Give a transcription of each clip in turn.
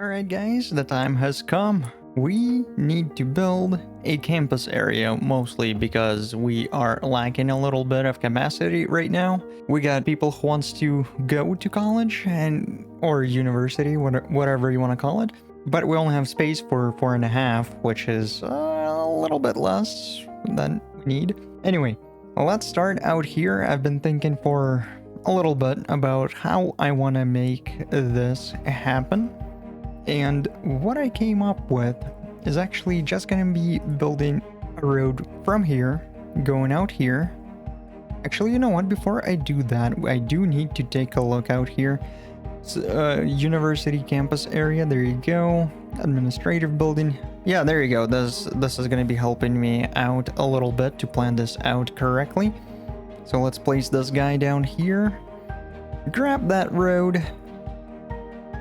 Alright guys, the time has come. We need to build a campus area, mostly because we are lacking a little bit of capacity right now. We got people who wants to go to college or university, whatever you want to call it. But we only have space for 4.5, which is a little bit less than we need. Anyway, let's start out here. I've been thinking for a little bit about how I want to make this happen. And what I came up with is actually just gonna be building a road from here, going out here. Actually, you know what? Before I do that, I do need to take a look out here. University campus area, there you go. Administrative building. Yeah, there you go. This is gonna be helping me out a little bit to plan this out correctly. So let's place this guy down here. Grab that road.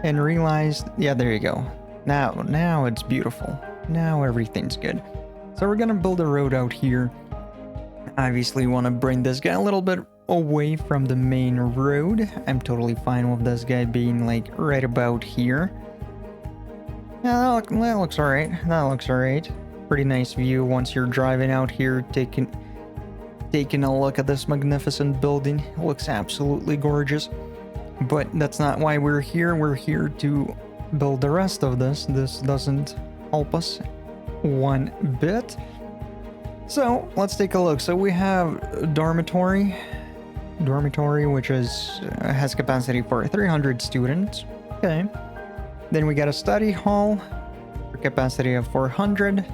And realized, yeah, there you go. Now it's beautiful. Now everything's good. So we're gonna build a road out here. Obviously want to bring this guy a little bit away from the main road. I'm totally fine with this guy being like right about here. Yeah, that looks alright. That looks alright. Pretty nice view once you're driving out here, taking a look at this magnificent building. It looks absolutely gorgeous. But that's not why we're here. We're here to build the rest of this. This doesn't help us one bit. So let's take a look. So we have dormitory, which has capacity for 300 students. Okay. Then we got a study hall for capacity of 400.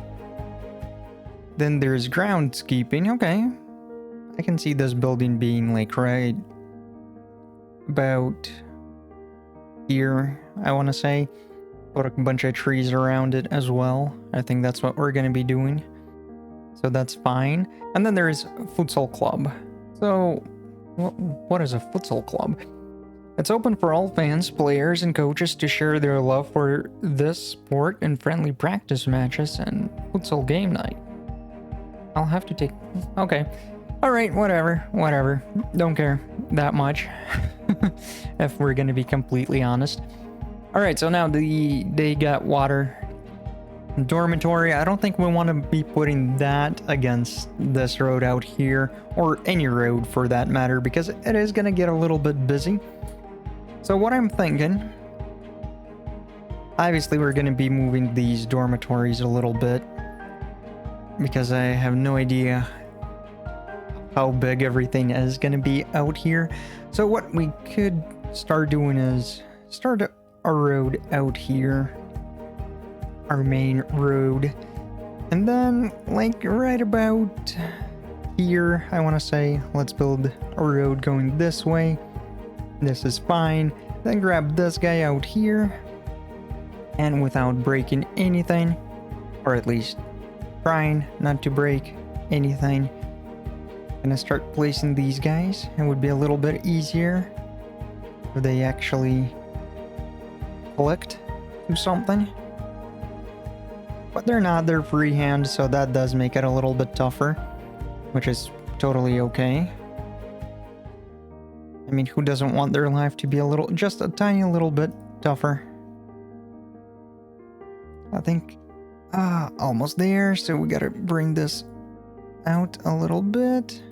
Then there's groundskeeping. Okay. I can see this building being like right about here, I want to say. Put a bunch of trees around it as well. I think that's what we're going to be doing. So that's fine. And then there's futsal club. So what is a futsal club? It's open for all fans, players, and coaches to share their love for this sport in friendly practice matches and futsal game night. I'll have to take... Okay. Alright, whatever. Don't care that much. If we're gonna be completely honest. Alright, so now they got water. Dormitory, I don't think we want to be putting that against this road out here, or any road for that matter, because it is gonna get a little bit busy. So what I'm thinking, obviously we're gonna be moving these dormitories a little bit, because I have no idea how big everything is gonna be out here. So what we could start doing is start a road out here, our main road, and then like right about here, I want to say, let's build a road going this way. This is fine. Then grab this guy out here, and without breaking anything, or at least trying not to break anything, gonna start placing these guys. It would be a little bit easier if they actually clicked to something, but they're not. They're freehand, so that does make it a little bit tougher, which is totally okay. I mean, who doesn't want their life to be just a tiny little bit tougher? I think almost there, so we gotta bring this out a little bit.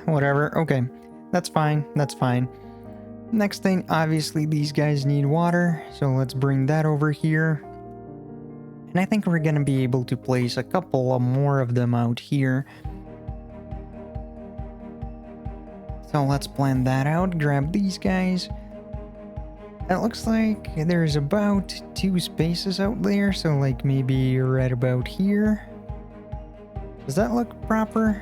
Whatever. Okay, that's fine. Next thing, obviously these guys need water, so let's bring that over here. And I think we're gonna be able to place a couple more of them out here. So let's plan that out. Grab these guys. It looks like there's about 2 spaces out there, so like maybe right about here. Does that look proper?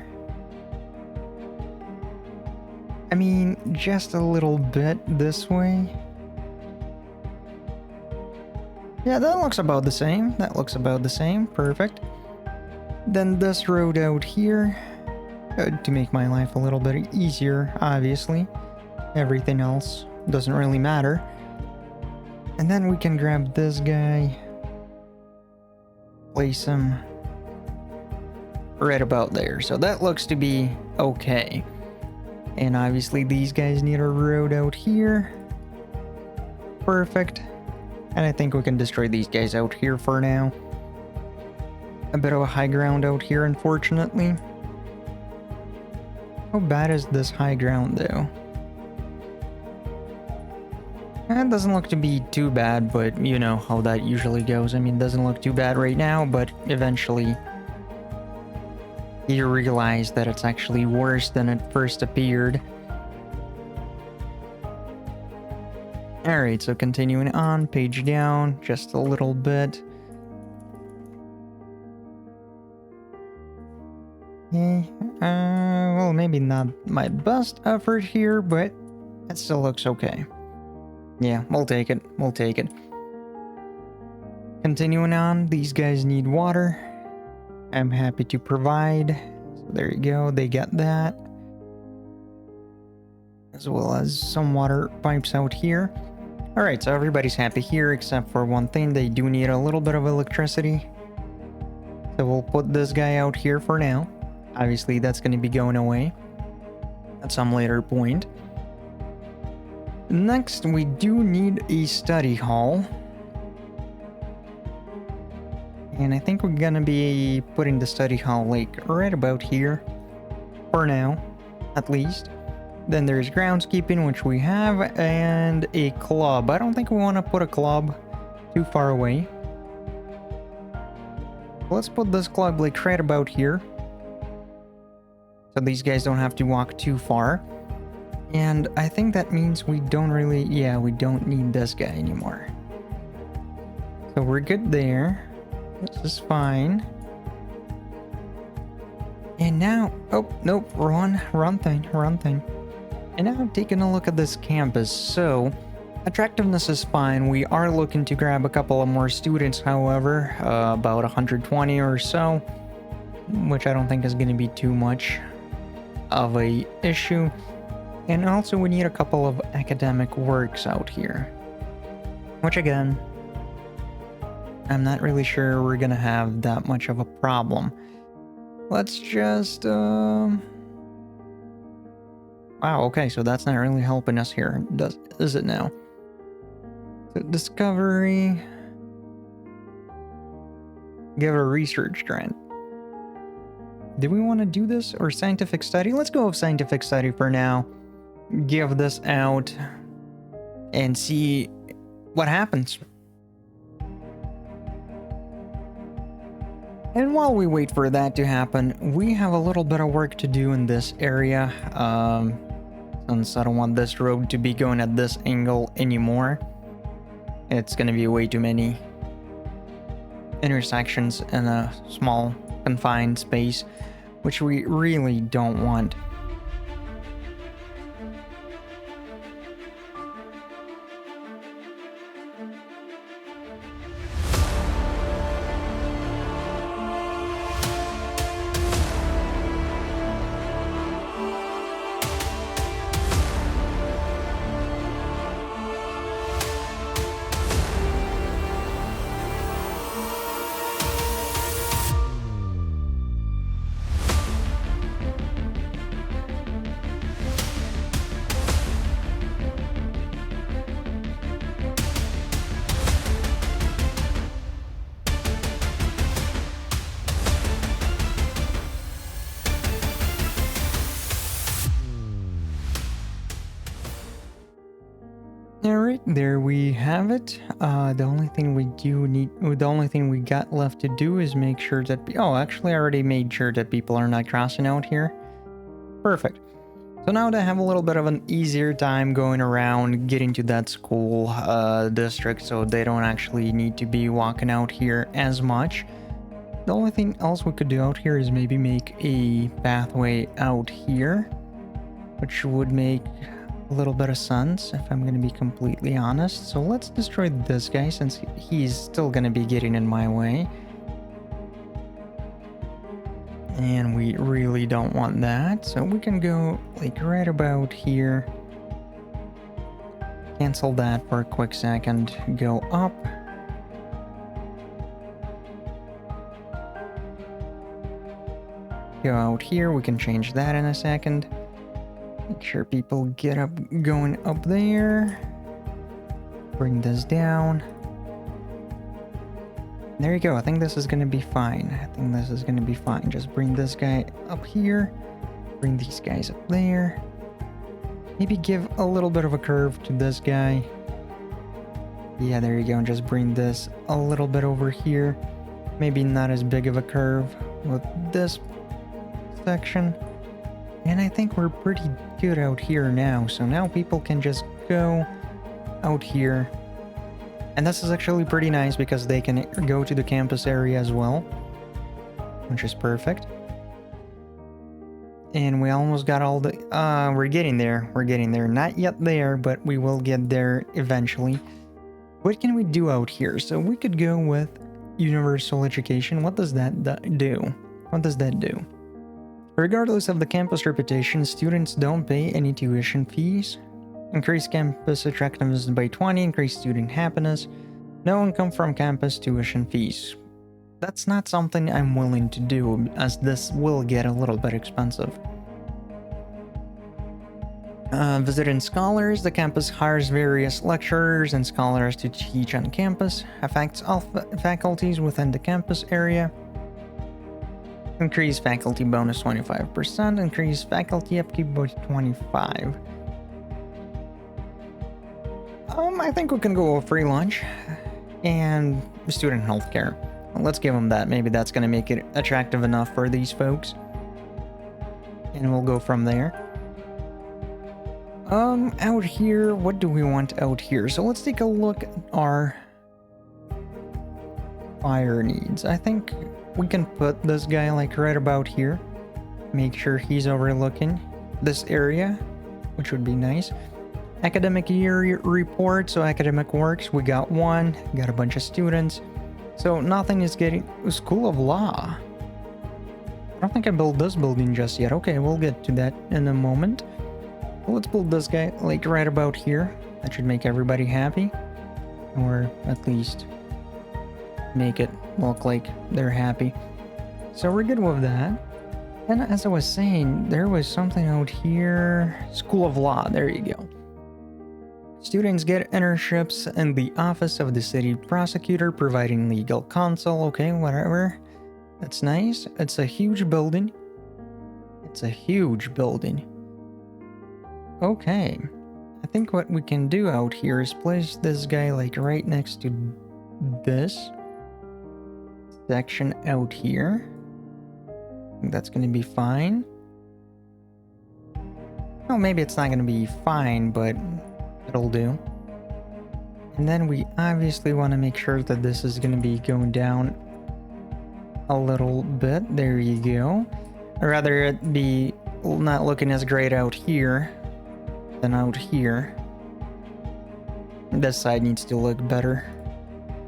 I mean, just a little bit this way. Yeah, that looks about the same. Perfect. Then this road out here, to make my life a little bit easier, obviously. Everything else doesn't really matter. And then we can grab this guy, place him right about there. So that looks to be okay. And obviously these guys need a road out here. Perfect. And I think we can destroy these guys out here for now. A bit of a high ground out here, unfortunately. How bad is this high ground, though? It doesn't look to be too bad, but you know how that usually goes. I mean, it doesn't look too bad right now, but eventually you realize that it's actually worse than it first appeared. Alright, so continuing on, page down, just a little bit. Okay, well, maybe not my best effort here, but it still looks okay. Yeah, we'll take it. We'll take it. Continuing on, these guys need water. I'm happy to provide. So there you go, they get that. As well as some water pipes out here. Alright, so everybody's happy here except for one thing. They do need a little bit of electricity. So we'll put this guy out here for now. Obviously, that's going to be going away at some later point. Next, we do need a study hall. And I think we're gonna be putting the study hall like right about here. For now, at least. Then there's groundskeeping, which we have, and a club. I don't think we want to put a club too far away. Let's put this club like right about here. So these guys don't have to walk too far. And I think that means we don't really, yeah, we don't need this guy anymore. So we're good there. This is fine. And now, oh, nope, wrong thing. And now taking a look at this campus. So, attractiveness is fine. We are looking to grab a couple of more students, however, about 120 or so, which I don't think is going to be too much of a issue. And also we need a couple of academic works out here, which again, I'm not really sure we're gonna have that much of a problem. Let's just, wow, okay, so that's not really helping us here, is it now? So discovery, give a research grant. Do we want to do this or scientific study? Let's go with scientific study for now. Give this out and see what happens. And while we wait for that to happen, we have a little bit of work to do in this area. Since I don't want this road to be going at this angle anymore. It's gonna be way too many intersections in a small confined space, which we really don't want. Alright, there we have it. The only thing we got left to do is make sure that, oh, actually I already made sure that people are not crossing out here. Perfect. So now they have a little bit of an easier time going around, getting to that school district, so they don't actually need to be walking out here as much. The only thing else we could do out here is maybe make a pathway out here, which would make a little bit of sense if I'm going to be completely honest. So let's destroy this guy since he's still going to be getting in my way. And we really don't want that. So we can go like right about here. Cancel that for a quick second. Go up. Go out here. We can change that in a second. Make sure people get up, going up there. Bring this down. There you go. I think this is gonna be fine. I think this is gonna be fine. Just bring this guy up here. Bring these guys up there. Maybe give a little bit of a curve to this guy. Yeah, there you go. And just bring this a little bit over here. Maybe not as big of a curve with this section. And I think we're pretty good out here now. So now people can just go out here. And this is actually pretty nice because they can go to the campus area as well, which is perfect. And we almost got all the... we're getting there. We're getting there. Not yet there, but we will get there eventually. What can we do out here? So we could go with universal education. What does that do? What does that do? Regardless of the campus reputation, students don't pay any tuition fees. Increase campus attractiveness by 20, increase student happiness. No income from campus tuition fees. That's not something I'm willing to do, as this will get a little bit expensive. Visiting scholars. The campus hires various lecturers and scholars to teach on campus. Affects all faculties within the campus area. Increase faculty bonus 25%. Increase faculty upkeep by 25%. I think we can go with free lunch and student healthcare. Let's give them that. Maybe that's going to make it attractive enough for these folks. And we'll go from there. Out here, what do we want out here? So let's take a look at our fire needs. I think we can put this guy like right about here. Make sure he's overlooking this area, which would be nice. Academic year report, so academic works, we got one, got a bunch of students. So nothing is getting... School of Law. I don't think I built this building just yet. Okay, we'll get to that in a moment. Let's build this guy like right about here. That should make everybody happy. Or at least make it look like they're happy. So we're good with that. And as I was saying, there was something out here. School of Law, there you go. Students get internships in the office of the city prosecutor, providing legal counsel. Okay, whatever. That's nice. It's a huge building. It's a huge building. Okay. I think what we can do out here is place this guy like right next to this section out here. I think that's going to be fine. Well, maybe it's not going to be fine, but it'll do. And then we obviously want to make sure that this is going to be going down a little bit. There you go. I'd rather it be not looking as great out here than out here. This side needs to look better,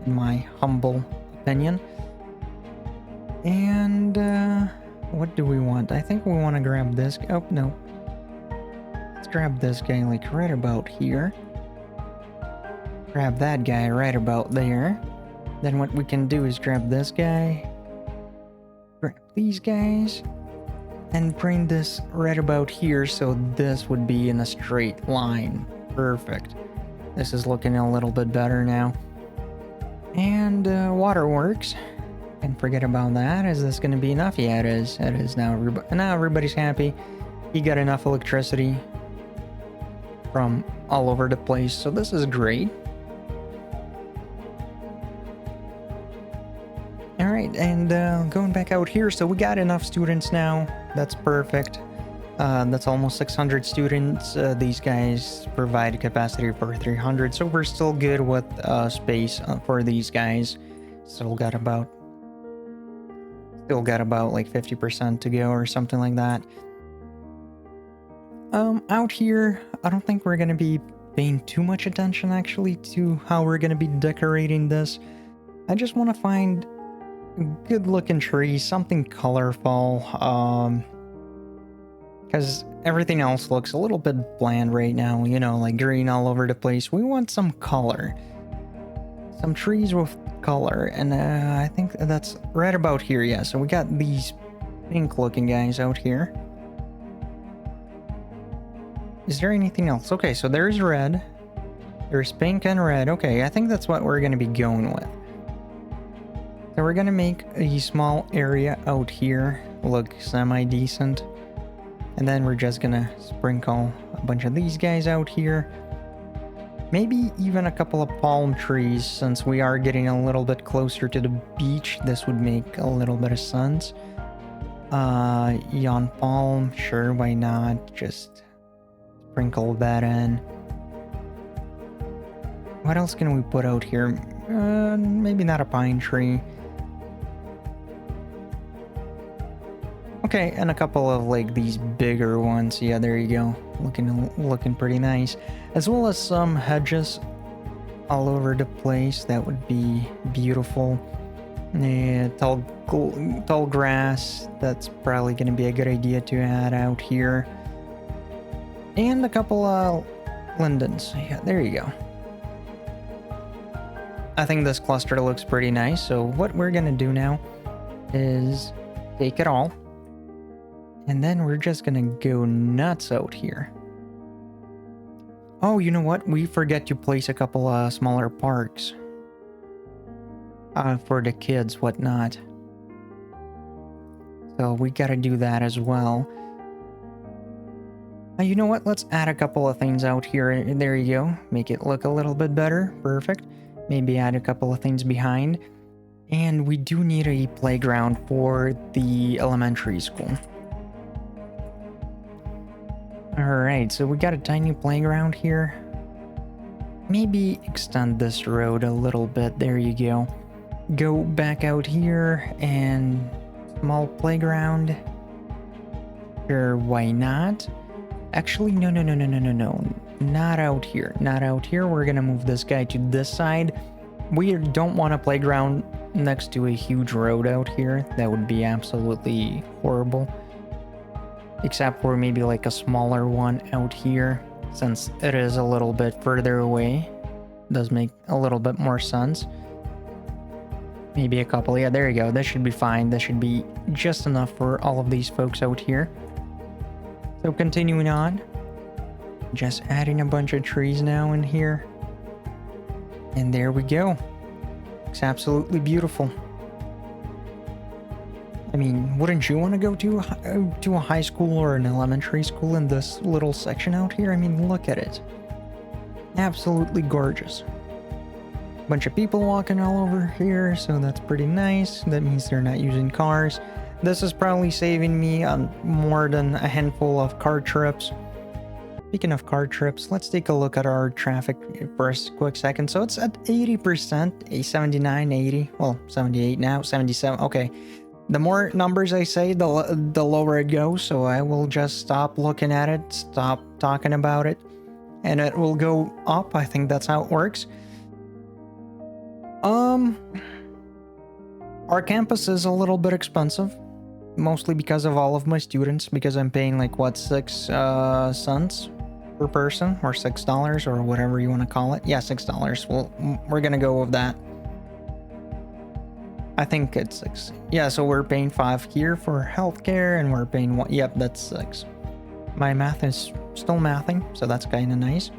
in my humble opinion. And what do we want? I think we want to grab this. Oh, no. Let's grab this guy like right about here. Grab that guy right about there. Then what we can do is grab this guy. Grab these guys. And bring this right about here, so this would be in a straight line. Perfect. This is looking a little bit better now. And waterworks. And forget about that. Is this going to be enough? Yeah, it is. It is now. Now everybody's happy. You got enough electricity from all over the place, so this is great. Alright, and going back out here, so we got enough students now. That's perfect. That's almost 600 students. These guys provide capacity for 300, so we're still good with space for these guys. Still got about like 50% to go or something like that. Out here, I don't think we're gonna be paying too much attention actually to how we're gonna be decorating this. I just want to find good looking trees, something colorful, because everything else looks a little bit bland right now, you know, like green all over the place. We want some color, some trees with color, and I think that's right about here. Yeah, so we got these pink looking guys out here. Is there anything else? Okay, so there's red, there's pink and red. Okay, I think that's what we're going to be going with. So we're gonna make a small area out here look semi-decent. And then we're just gonna sprinkle a bunch of these guys out here. Maybe even a couple of palm trees, since we are getting a little bit closer to the beach. This would make a little bit of sense. Yon palm, sure, why not? Just sprinkle that in. What else can we put out here? Maybe not a pine tree. Okay, and a couple of like these bigger ones. Yeah, there you go. Looking pretty nice. As well as some hedges all over the place. That would be beautiful. Yeah, tall grass. That's probably going to be a good idea to add out here. And a couple of lindens. Yeah, there you go. I think this cluster looks pretty nice. So what we're going to do now is take it all. And then we're just gonna go nuts out here. Oh, you know what? We forget to place a couple of smaller parks. For the kids, whatnot. So we gotta do that as well. You know what? Let's add a couple of things out here. There you go. Make it look a little bit better. Perfect. Maybe add a couple of things behind. And we do need a playground for the elementary school. Alright, so we got a tiny playground here. Maybe extend this road a little bit. There you go. Go back out here and small playground. Sure, why not? Actually, no. Not out here. Not out here. We're gonna move this guy to this side. We don't want a playground next to a huge road out here. That would be absolutely horrible. Except for maybe like a smaller one out here, since it is a little bit further away. Does make a little bit more sense. Maybe a couple. Yeah, there you go. This should be fine. This should be just enough for all of these folks out here. So continuing on. Just adding a bunch of trees now in here. And there we go. It's absolutely beautiful. I mean, wouldn't you want to go to a high school or an elementary school in this little section out here? I mean, look at it. Absolutely gorgeous. Bunch of people walking all over here, so that's pretty nice. That means they're not using cars. This is probably saving me on more than a handful of car trips. Speaking of car trips, let's take a look at our traffic for a quick second. So it's at 80%, a 79, 80, well, 78 now, 77, okay. The more numbers I say, the lower it goes, so I will just stop looking at it, stop talking about it, and it will go up. I think that's how it works. Our campus is a little bit expensive, mostly because of all of my students, because I'm paying like, what, 6 cents per person, or $6, or whatever you want to call it. Yeah, $6. Well, we're gonna go with that. I think it's 6. Yeah, so we're paying 5 here for healthcare, and we're paying 1. Yep, that's 6. My math is still mathing, so that's kind of nice.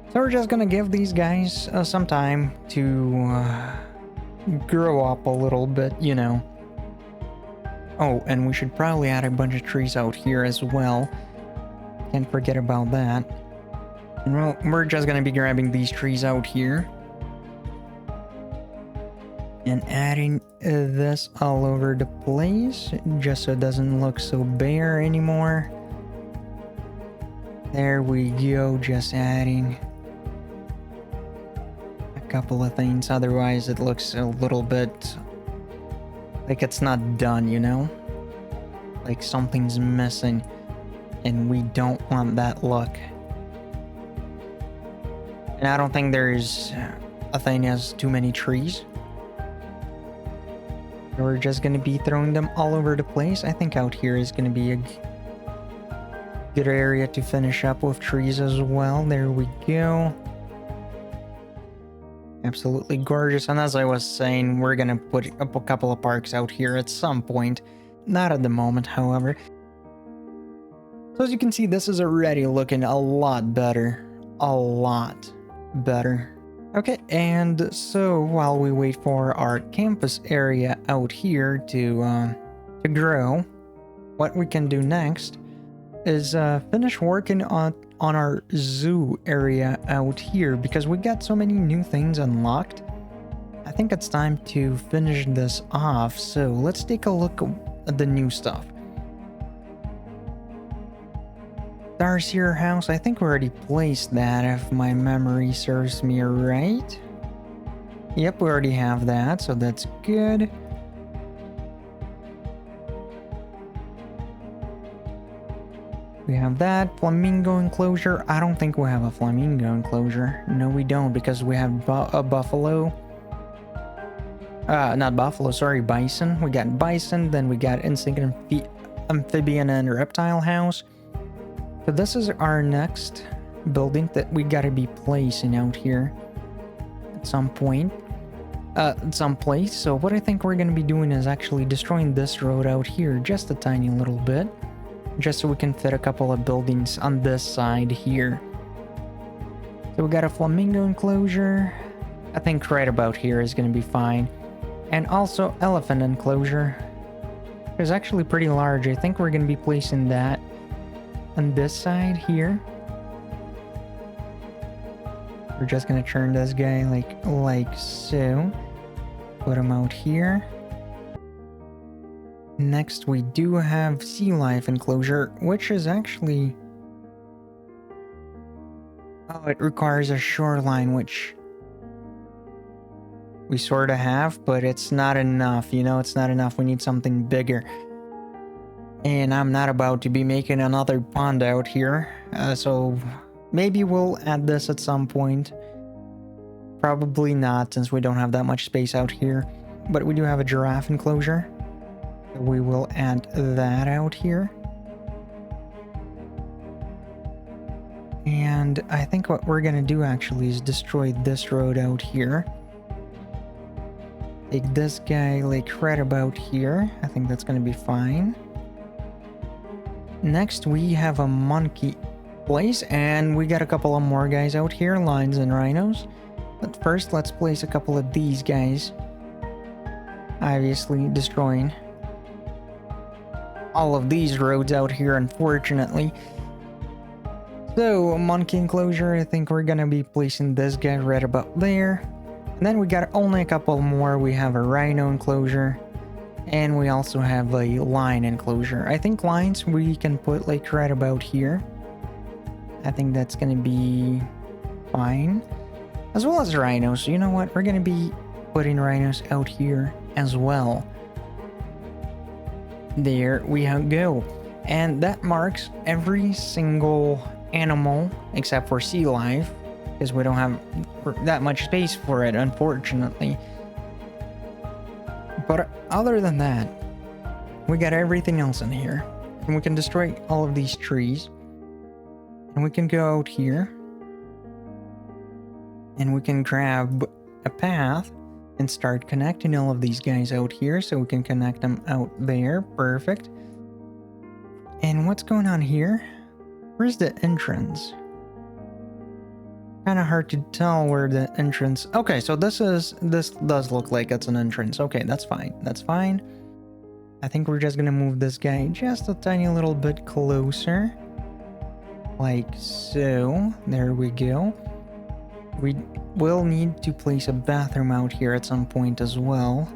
So we're just gonna give these guys some time to grow up a little bit, you know. Oh, and we should probably add a bunch of trees out here as well. Can't forget about that. And well, we're just gonna be grabbing these trees out here. And adding this all over the place, just so it doesn't look so bare anymore. There we go, just adding a couple of things, otherwise it looks a little bit like it's not done, you know? Like something's missing, and we don't want that look. And I don't think there's a thing as too many trees. We're just gonna be throwing them all over the place. I think out here is gonna be a good area to finish up with trees as well. There we go. Absolutely gorgeous. And as I was saying, we're gonna put up a couple of parks out here at some point. Not at the moment, however. So as you can see, this is already looking a lot better. A lot better. Okay, and so while we wait for our campus area out here to grow, what we can do next is finish working on our zoo area out here, because we got so many new things unlocked. I think it's time to finish this off, so let's take a look at the new stuff. Darcier House, I think we already placed that if my memory serves me right. Yep, we already have that, so that's good. We have that. Flamingo enclosure. I don't think we have a flamingo enclosure. No, we don't, because we have a buffalo. Not buffalo, sorry, bison. We got bison, then we got instinct amphibian and reptile house. So this is our next building that we gotta be placing out here at some point. Some place. So what I think we're gonna be doing is actually destroying this road out here just a tiny little bit, just so we can fit a couple of buildings on this side here. So we got a flamingo enclosure. I think right about here is gonna be fine. And also elephant enclosure. It's actually pretty large. I think we're gonna be placing that on this side here. We're just gonna turn this guy like so. Put him out here. Next we do have sea life enclosure, which is actually... Oh, it requires a shoreline, which we sort of have, but it's not enough, you know, it's not enough. We need something bigger. And I'm not about to be making another pond out here, so maybe we'll add this at some point. Probably not, since we don't have that much space out here. But we do have a giraffe enclosure. We will add that out here. And I think what we're gonna do actually is destroy this road out here. Take this guy like right about here. I think that's gonna be fine. Next we have a monkey place, and we got a couple of more guys out here, lions and rhinos. But first let's place a couple of these guys. Obviously destroying all of these roads out here, unfortunately. So, monkey enclosure, I think we're gonna be placing this guy right about there. And then we got only a couple more. We have a rhino enclosure. And we also have a lion enclosure. I think lions we can put like right about here. I think that's gonna be fine. As well as rhinos. So you know what? We're gonna be putting rhinos out here as well. There we go. And that marks every single animal except for sea life, because we don't have that much space for it, unfortunately. But other than that, we got everything else in here. And we can destroy all of these trees. And we can go out here. And we can grab a path and start connecting all of these guys out here, so we can connect them out there. Perfect. And what's going on here? Where's the entrance? Kind of hard to tell where the entrance... Okay, so this does look like it's an entrance. Okay, that's fine. That's fine. I think we're just gonna move this guy just a tiny little bit closer. Like so. There we go. We will need to place a bathroom out here at some point as well.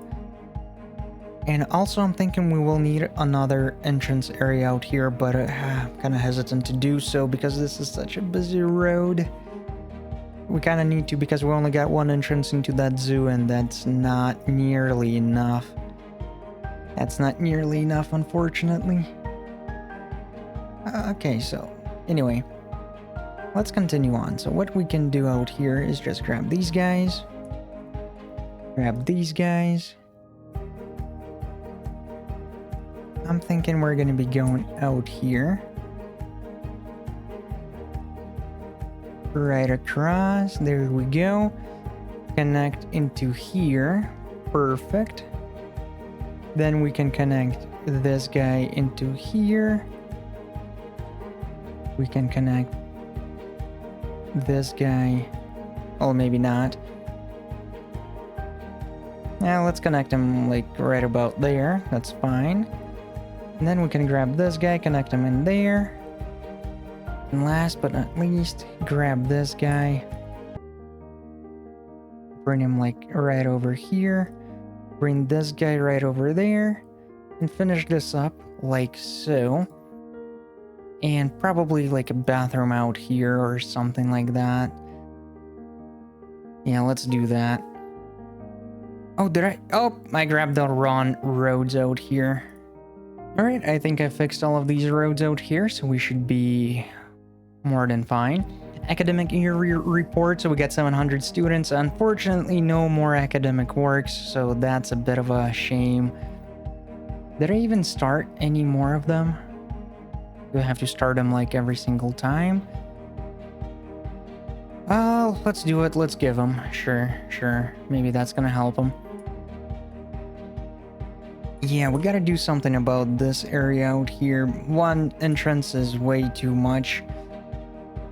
And also I'm thinking we will need another entrance area out here, but I'm kind of hesitant to do so because this is such a busy road. We kind of need to, because we only got one entrance into that zoo, and that's not nearly enough. That's not nearly enough, unfortunately. Okay, so anyway, let's continue on. So what we can do out here is just grab these guys. Grab these guys. I'm thinking we're going to be going out here. Right across. There we go. Connect into here. Perfect. Then we can connect this guy into here. We can connect this guy. Oh, maybe not. Now let's connect him like right about there. That's fine. And then we can grab this guy, connect him in there. And last but not least, grab this guy. Bring him like right over here. Bring this guy right over there. And finish this up like so. And probably like a bathroom out here or something like that. Yeah, let's do that. Oh, did I? Oh, I grabbed the wrong roads out here. Alright, I think I fixed all of these roads out here, so we should be more than fine. Academic year report, so we got 700 students. Unfortunately, no more academic works, so that's a bit of a shame. Did I even start any more of them? Do I have to start them like every single time? Let's do it. Let's give them. Sure. Maybe that's gonna help them. Yeah, we gotta do something about this area out here. One entrance is way too much.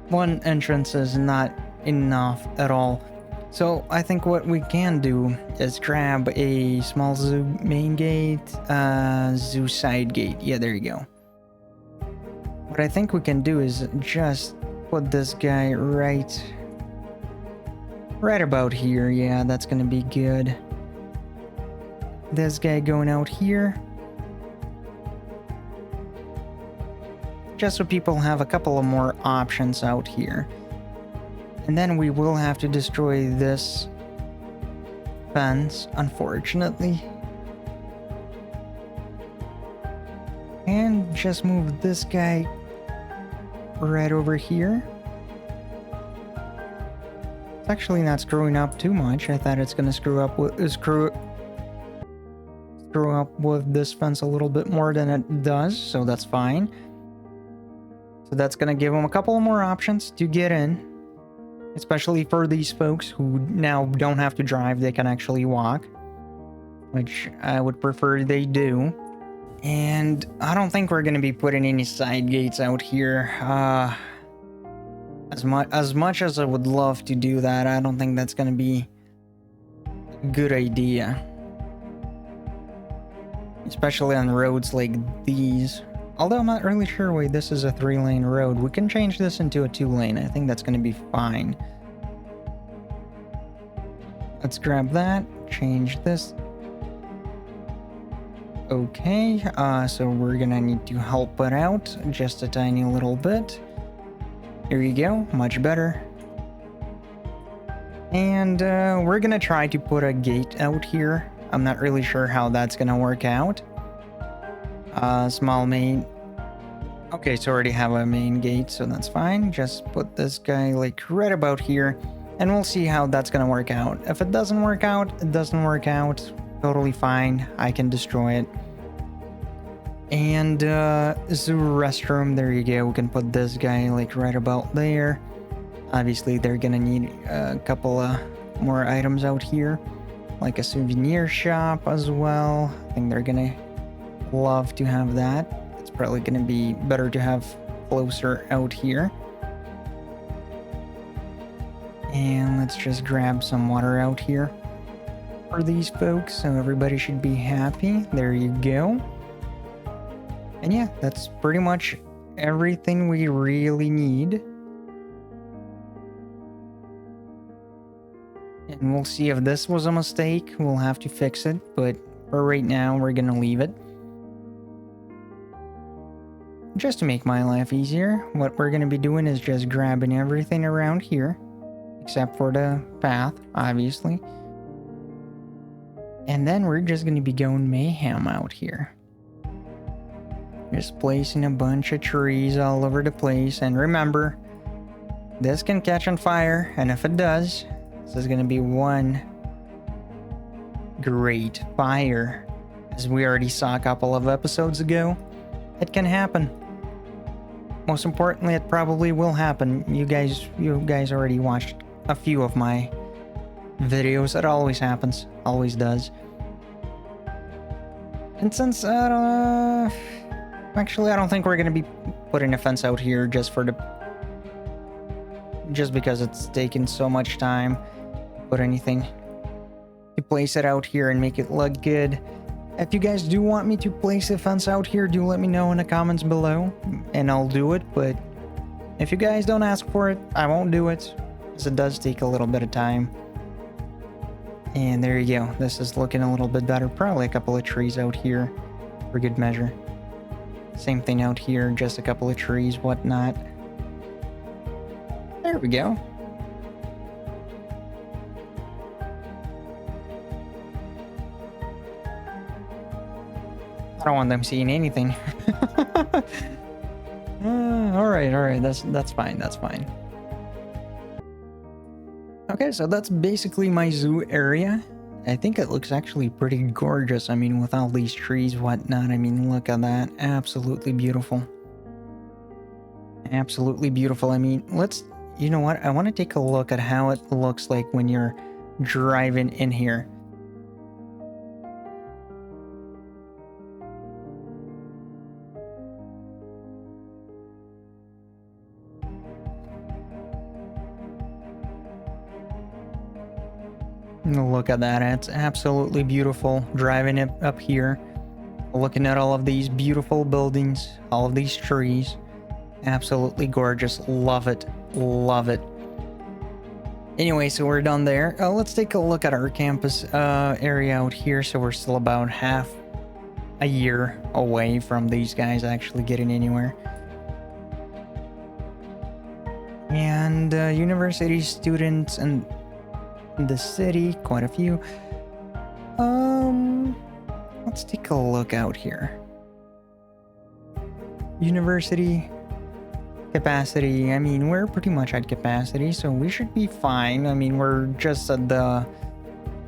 One entrance is not enough at all. So I think what we can do is grab a small zoo main gate, zoo side gate. Yeah, there you go. What I think we can do is just put this guy right about here. Yeah, that's gonna be good. This guy going out here. Just so people have a couple of more options out here. And then we will have to destroy this fence, unfortunately. And just move this guy right over here. It's actually not screwing up too much. I thought it's gonna screw up with this fence a little bit more than it does, so that's fine. So that's gonna give them a couple more options to get in, especially for these folks who now don't have to drive, they can actually walk, which I would prefer they do. And I don't think we're gonna be putting any side gates out here. As much as I would love to do that, I don't think that's gonna be a good idea. Especially on roads like these. Although I'm not really sure why this is a 3-lane road. We can change this into a 2-lane. I think that's gonna be fine. Let's grab that, change this. Okay, so we're gonna need to help it out just a tiny little bit. Here you go, much better. And we're gonna try to put a gate out here. I'm not really sure how that's gonna work out. Small main. Okay, so I already have a main gate, so that's fine. Just put this guy like right about here, and we'll see how that's gonna work out. If it doesn't work out, it doesn't work out. Totally fine. I can destroy it. And zoo restroom, there you go. We can put this guy like right about there. Obviously, they're gonna need a couple more items out here, like a souvenir shop as well. I think they're gonna love to have that. It's probably gonna be better to have closer out here. And let's just grab some water out here for these folks, so everybody should be happy. There you go. And yeah, that's pretty much everything we really need. And we'll see if this was a mistake. We'll have to fix it, but for right now, we're gonna leave it. Just to make my life easier, what we're gonna be doing is just grabbing everything around here, except for the path, obviously. And then we're just gonna be going mayhem out here. Just placing a bunch of trees all over the place. And remember, this can catch on fire, and if it does, this is gonna be one great fire. As we already saw a couple of episodes ago, it can happen. Most importantly, it probably will happen. You guys already watched a few of my videos. It always happens, always does. And since actually, I don't think we're gonna be putting a fence out here just because it's taken so much time to put anything. to place it out here and make it look good. If you guys do want me to place a fence out here, do let me know in the comments below and I'll do it. But if you guys don't ask for it, I won't do it, because it does take a little bit of time. And there you go. This is looking a little bit better. Probably a couple of trees out here for good measure. Same thing out here, just a couple of trees, whatnot. There we go. I don't want them seeing anything. All right. That's fine. That's fine. Okay, so that's basically my zoo area. I think it looks actually pretty gorgeous. I mean, with all these trees, whatnot. I mean, look at that. Absolutely beautiful. Absolutely beautiful. I mean, you know what? I want to take a look at how it looks like when you're driving in here. Look at that. It's absolutely beautiful driving it up here, looking at all of these beautiful buildings, all of these trees. Absolutely gorgeous. Love it. Love it. Anyway, so we're done there. Let's take a look at our campus area out here. So we're still about half a year away from these guys actually getting anywhere. And university students and the city, quite a few. Let's take a look out here. University capacity. I mean, we're pretty much at capacity, so we should be fine. I mean, we're just at the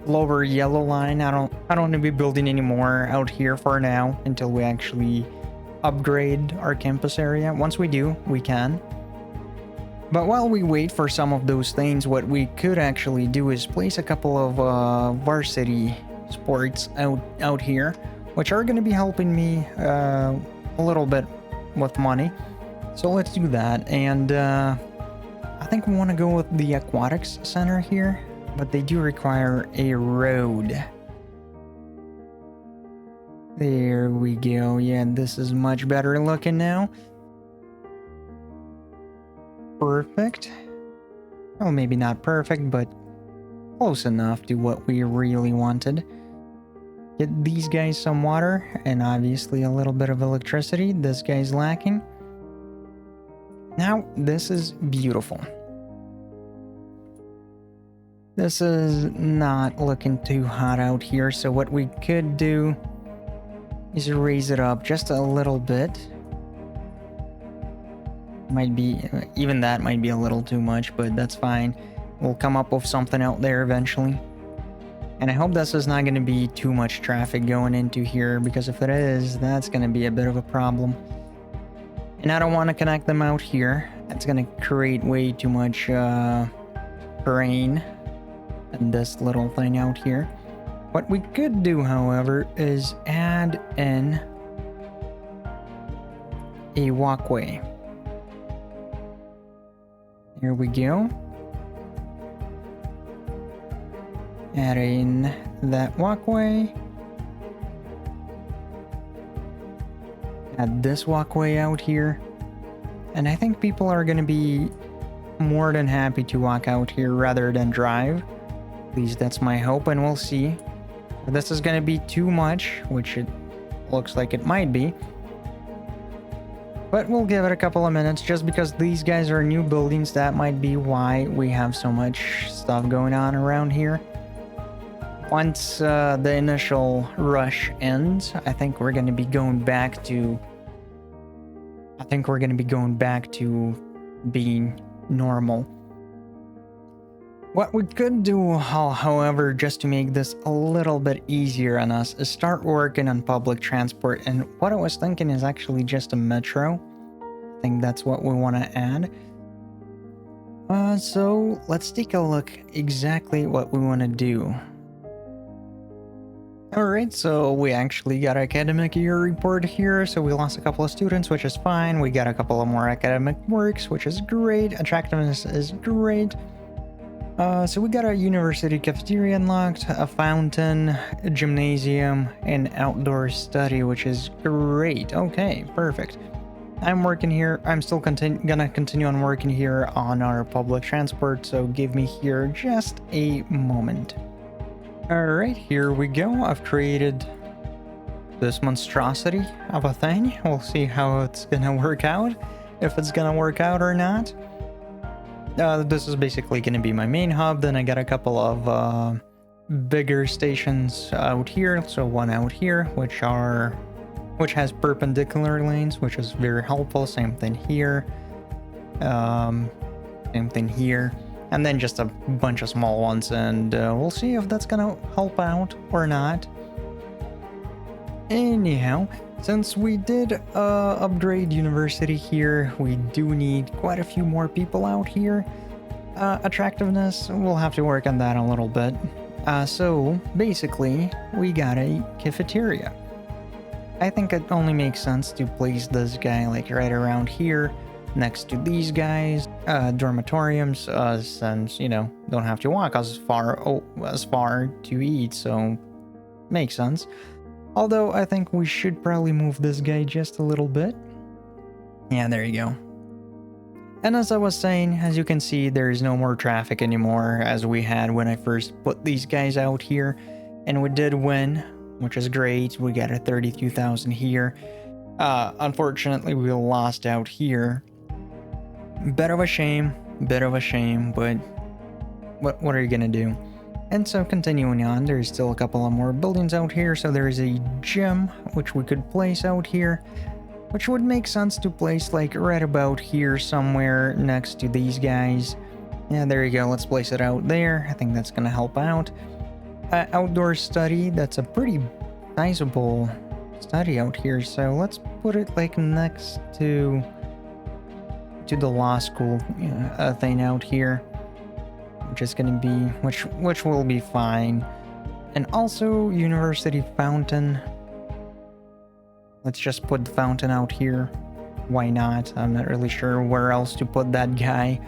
lower yellow line. I don't want to be building any more out here for now until we actually upgrade our campus area. Once we do, we can. But while we wait for some of those things, what we could actually do is place a couple of varsity sports out here, which are going to be helping me a little bit with money. So let's do that. And I think we want to go with the aquatics center here, but they do require a road. There we go. Yeah, this is much better looking now. Perfect. Well, maybe not perfect, but close enough to what we really wanted. Get these guys some water and obviously a little bit of electricity. This guy's lacking. Now, this is beautiful. This is not looking too hot out here, so what we could do is raise it up just a little bit. Might be, even that might be a little too much, but that's fine. We'll come up with something out there eventually. And I hope this is not going to be too much traffic going into here, because if it is, that's going to be a bit of a problem. And I don't want to connect them out here. That's going to create way too much terrain and this little thing out here. What we could do, however, is add in a walkway. Here we go. Add in that walkway. Add this walkway out here. And I think people are going to be more than happy to walk out here rather than drive. At least that's my hope, and we'll see. If this is going to be too much, which it looks like it might be. But we'll give it a couple of minutes, just because these guys are new buildings. That might be why we have so much stuff going on around here. Once the initial rush ends, I think we're going to be going back to... being normal. What we could do, however, just to make this a little bit easier on us, is start working on public transport. And what I was thinking is actually just a metro. I think that's what we want to add. So let's take a look exactly what we want to do. Alright, so we actually got an academic year report here, so we lost a couple of students, which is fine. We got a couple of more academic works, which is great. Attractiveness is great. So we got a university cafeteria unlocked, a fountain, a gymnasium, and outdoor study, which is great. Okay, perfect. I'm working here. I'm still gonna continue on working here on our public transport, so give me here just a moment. Alright, here we go. I've created this monstrosity of a thing. We'll see how it's gonna work out, if it's gonna work out or not. This is basically gonna be my main hub. Then I got a couple of bigger stations out here. So one out here, which has perpendicular lanes, which is very helpful. Same thing here. Same thing here. And then just a bunch of small ones, and we'll see if that's gonna help out or not. Anyhow, since we did upgrade university here, we do need quite a few more people out here. Attractiveness, we'll have to work on that a little bit. So basically, we got a cafeteria. I think it only makes sense to place this guy like right around here, next to these guys. Dormitoriums, since, you know, don't have to walk as far to eat, so makes sense. Although I think we should probably move this guy just a little bit. Yeah, there you go. And as I was saying, as you can see, there is no more traffic anymore as we had when I first put these guys out here. And we did win, which is great. We got a 32,000 here. Unfortunately, we lost out here. Bit of a shame, but what are you gonna do? And so continuing on, there's still a couple of more buildings out here. So there's a gym, which we could place out here, which would make sense to place like right about here somewhere next to these guys. Yeah, there you go. Let's place it out there. I think that's going to help out. Outdoor study, that's a pretty sizable study out here. So let's put it like next to the law school thing out here. Which is going to be, which will be fine. And also university fountain. Let's just put the fountain out here. Why not? I'm not really sure where else to put that guy.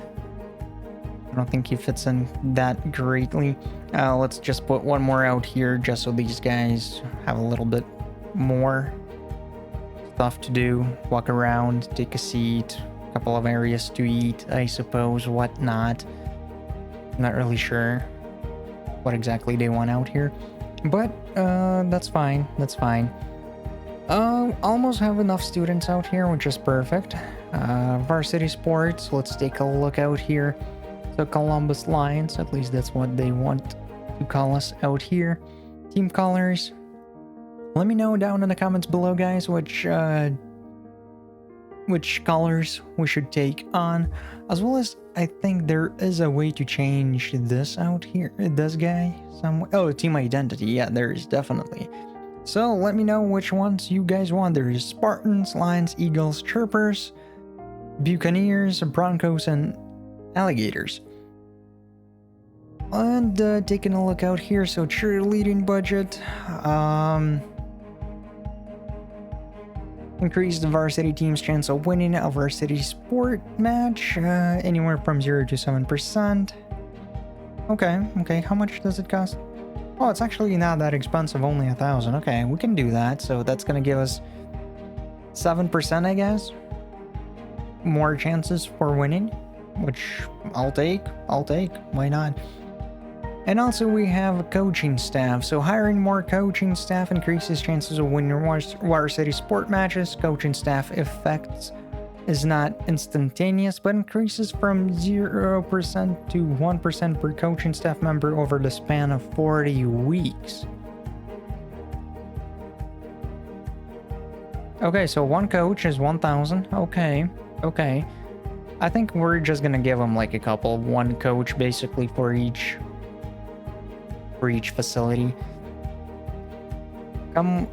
I don't think he fits in that greatly. Let's just put one more out here just so these guys have a little bit more stuff to do. Walk around, take a seat, a couple of areas to eat, I suppose, whatnot. Not really sure what exactly they want out here, but that's fine. Almost have enough students out here, which is perfect. Varsity sports, let's take a look out here. So Columbus Lions, at least that's what they want to call us out here. Team colors, let me know down in the comments below, guys, which colors we should take on, as well as I think there is a way to change this out here, this guy somewhere. Oh, team identity, yeah, there is definitely. So let me know which ones you guys want. There is Spartans, Lions, Eagles, Chirpers, Buccaneers, Broncos, and Alligators. And taking a look out here, so cheerleading budget, increase the varsity team's chance of winning a varsity sport match, anywhere from 0 to 7%. Okay, how much does it cost? Oh, it's actually not that expensive, only 1,000. Okay, we can do that, so that's gonna give us 7%, I guess. More chances for winning, which I'll take, why not? And also we have coaching staff, so hiring more coaching staff increases chances of winning varsity sport matches. Coaching staff effects is not instantaneous, but increases from 0% to 1% per coaching staff member over the span of 40 weeks. Okay, so one coach is 1,000. Okay. I think we're just gonna give them like one coach basically for each facility. Come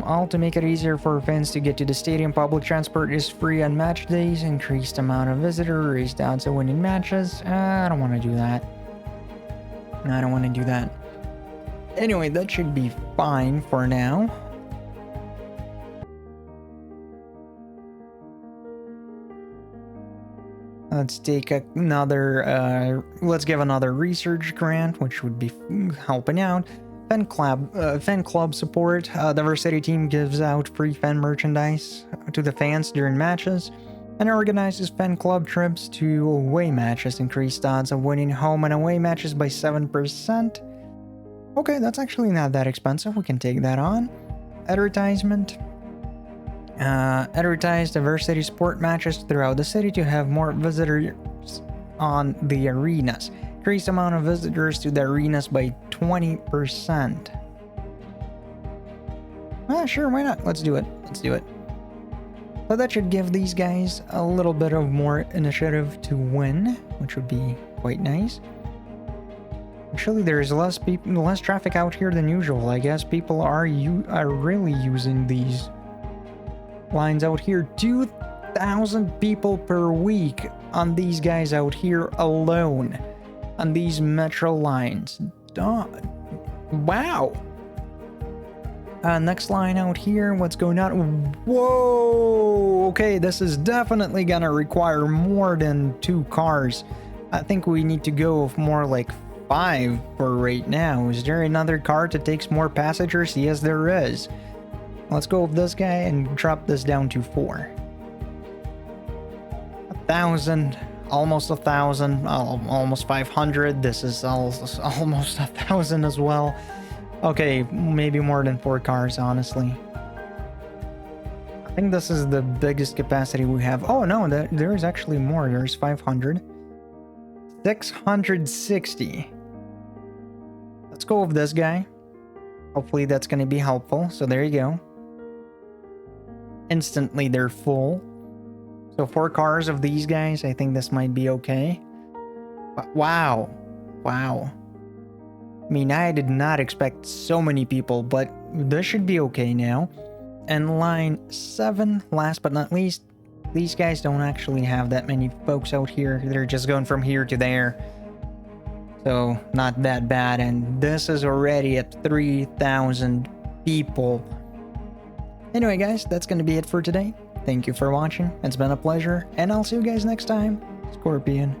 all to make it easier for fans to get to the stadium. Public transport is free on match days. Increased amount of visitor, raised odds of winning matches. I don't want to do that. Anyway, that should be fine for now. Let's take another, let's give another research grant, which would be helping out. Fan club support. The Varsity team gives out free fan merchandise to the fans during matches and organizes fan club trips to away matches, increased odds of winning home and away matches by 7%. Okay, that's actually not that expensive. We can take that on. Advertisement. Advertise diversity sport matches throughout the city to have more visitors on the arenas. Increase amount of visitors to the arenas by 20%. Sure, why not? Let's do it. Let's do it. But that should give these guys a little bit of more initiative to win, which would be quite nice. Actually, there's less traffic out here than usual. I guess people are really using these lines out here. 2,000 people per week on these guys out here alone on these metro lines. Wow. Next line out here, what's going on? Whoa, okay, this is definitely gonna require more than 2 cars. I think we need to go more like 5 for right now. Is there another car that takes more passengers? Yes, there is. Let's go with this guy and drop this down to 4. 1,000, almost 1,000, almost 500. This is almost 1,000 as well. Okay, maybe more than 4 cars, honestly. I think this is the biggest capacity we have. Oh no, there is actually more. There's 500. 660. Let's go with this guy. Hopefully that's going to be helpful. So there you go. Instantly they're full. So 4 cars of these guys, I think this might be okay. But wow. Wow. I mean, I did not expect so many people, but this should be okay now. And line 7, last but not least, these guys don't actually have that many folks out here. They're just going from here to there. So, not that bad. And this is already at 3,000 people. Anyway, guys, that's going to be it for today. Thank you for watching. It's been a pleasure. And I'll see you guys next time. Scorpion.